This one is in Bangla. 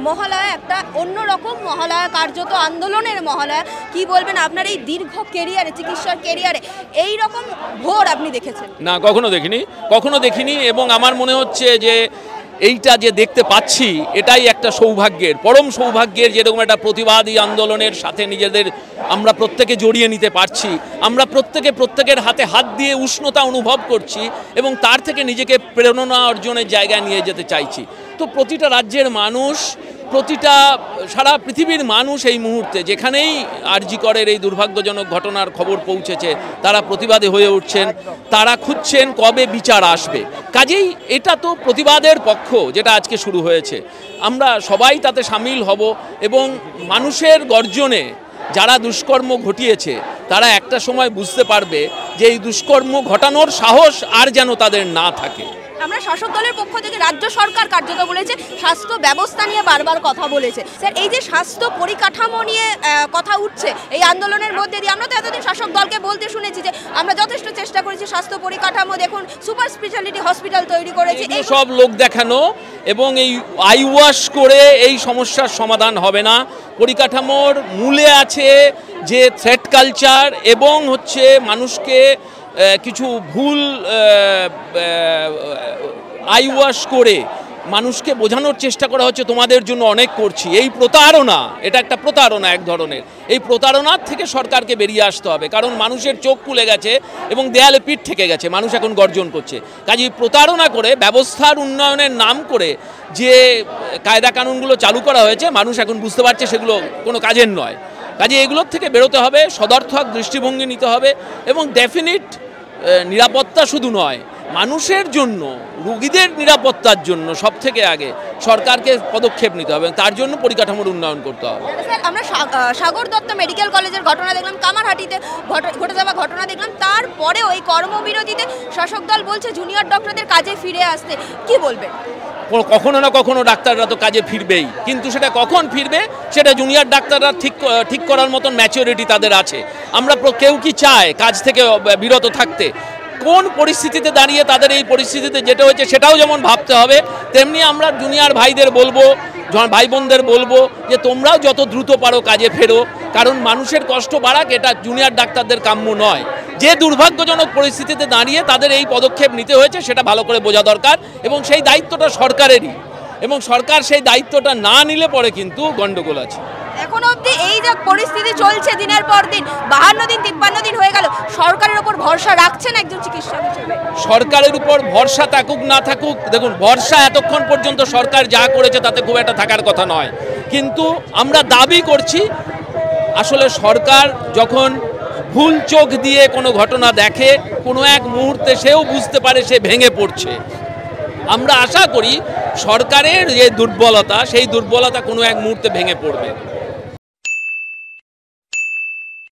মহালয়া একটা অন্যরকম মহালয়া, কার্যত আন্দোলনের মহালয়া। কি বলবেন আপনার এই দীর্ঘ কেরিয়ারে, চিকিৎসার কেরিয়ারে এই রকম ভোর আপনি দেখেছেন? না, কখনো দেখিনি এবং আমার মনে হচ্ছে যে এইটা যে দেখতে পাচ্ছি এটাই একটা সৌভাগ্যের, পরম সৌভাগ্যের। যেরকম একটা প্রতিবাদী আন্দোলনের সাথে নিজেদের আমরা প্রত্যেকে জড়িয়ে নিতে পারছি, আমরা প্রত্যেকের হাতে হাত দিয়ে উষ্ণতা অনুভব করছি এবং তার থেকে নিজেকে প্রেরণা অর্জনের জায়গায় নিয়ে যেতে চাইছি। তো প্রতিটা রাজ্যের মানুষ, প্রতিটা সারা পৃথিবীর মানুষ এই মুহূর্তে যেখানেই আরজি করের এই দুর্ভাগ্যজনক ঘটনার খবর পৌঁছেছে তারা প্রতিবাদী হয়ে উঠছেন, তারা খুঁজছেন কবে বিচার আসবে। কাজেই এটা তো প্রতিবাদের পক্ষ যেটা আজকে শুরু হয়েছে, আমরা সবাই তাতে সামিল হব এবং মানুষের গর্জনে যারা দুষ্কর্ম ঘটিয়েছে তারা একটা সময় বুঝতে পারবে যে এই দুষ্কর্ম ঘটানোর সাহস আর যেন তাদের না থাকে। আমরা শাসক দলের পক্ষ থেকে রাজ্য সরকার কার্যত বলেছে স্বাস্থ্য ব্যবস্থা নিয়ে বারবার কথা বলেছে। স্যার, এই যে স্বাস্থ্য পরিকাঠামো নিয়ে কথা উঠছে এই আন্দোলনের মধ্যে দিয়ে, আমরা তো এতদিন শাসক দলকে বলতে শুনেছি যে আমরা যথেষ্ট চেষ্টা করেছি, স্বাস্থ্য পরিকাঠামো দেখুন, সুপার স্পেশালিটি হসপিটাল তৈরি করেছি। এই সব লোক দেখানো এবং এই আই ওয়াশ করে এই সমস্যার সমাধান হবে না। পরিকাঠামোর মূলে আছে যে থ্রেট কালচার এবং হচ্ছে মানুষকে কিছু ভুল আই ওয়াশ করে মানুষকে বোঝানোর চেষ্টা করা হচ্ছে তোমাদের জন্য অনেক করছি। এই প্রতারণা, এটা একটা প্রতারণা এক ধরনের। এই প্রতারণার থেকে সরকারকে বেরিয়ে আসতে হবে, কারণ মানুষের চোখ খুলে গেছে এবং দেয়ালে পিঠ ঠেকে গেছে, মানুষ এখন গর্জন করছে। কাজেই প্রতারণা করে ব্যবস্থার উন্নয়নের নাম করে যে কায়দা কানুনগুলো চালু করা হয়েছে মানুষ এখন বুঝতে পারছে সেগুলো কোনো কাজের নয়। কাজে এগুলোর থেকে বেরোতে হবে, সদর্থক দৃষ্টিভঙ্গি নিতে হবে এবং ডেফিনিট নিরাপত্তা শুধু নয়, মানুষের জন্য, রোগীদের নিরাপত্তার জন্য সব থেকে আগে সরকারকে পদক্ষেপ নিতে হবে, তার জন্য পরিকাঠামোর উন্নয়ন করতে হবে। স্যার, আমরা সাগর দত্ত মেডিকেল কলেজের ঘটনা দেখলাম, কামারহাটিতে ঘটে যাওয়া ঘটনা দেখলাম, তারপরেও এই কর্মবিরতিতে শাসক দল বলছে জুনিয়র ডক্টরদের কাজে ফিরে আসতে। কি বলবেন? কখনো না কখনো ডাক্তাররা তো কাজে ফিরবেই, কিন্তু সেটা কখন ফিরবে সেটা জুনিয়র ডাক্তাররা ঠিক করার মতন ম্যাচুরিটি তাদের আছে। আমরা কেউ কি চায় কাজ থেকে বিরত থাকতে? কোন পরিস্থিতিতে দাঁড়িয়ে তাদের এই পরিস্থিতিতে যেটা হয়েছে সেটাও যেমন ভাবতে হবে, তেমনি আমরা জুনিয়র ভাইদের বলবো, ভাই বোনদের বলবো যে তোমরাও যত দ্রুত পারো কাজে ফেরো, কারণ মানুষের কষ্ট বাড়াক এটা জুনিয়র ডাক্তারদের কাম্য নয়। যে দুর্ভাগ্যজনক পরিস্থিতিতে দাঁড়িয়ে তাদের এই পদক্ষেপ নিতে হয়েছে সেটা ভালো করে বোঝা দরকার এবং সেই দায়িত্বটা সরকারেরই, এবং সরকার সেই দায়িত্বটা না নিলে পরে কিন্তু গন্ডগোল আছে। এখন অবধি এই যে পরিস্থিতি চলছে দিনের পর দিন, 52 দিন 53 দিন হয়ে গেল, সরকারের উপর ভরসা রাখছেন একজন চিকিৎসক হিসেবে? সরকারের উপর ভরসা থাকুক না থাকুক, দেখুন ভরসা এতক্ষণ পর্যন্ত সরকার যা করেছে তাতে খুব একটা থাকার কথা নয়, কিন্তু আমরা দাবি করছি আসলে সরকার যখন ভুল চোখ দিয়ে কোনো ঘটনা দেখে কোনো এক মুহূর্তে সেও বুঝতে পারে সে ভেঙে পড়ছে। আমরা আশা করি সরকারের যে দুর্বলতা সেই দুর্বলতা কোনো এক মুহূর্তে ভেঙে পড়বে।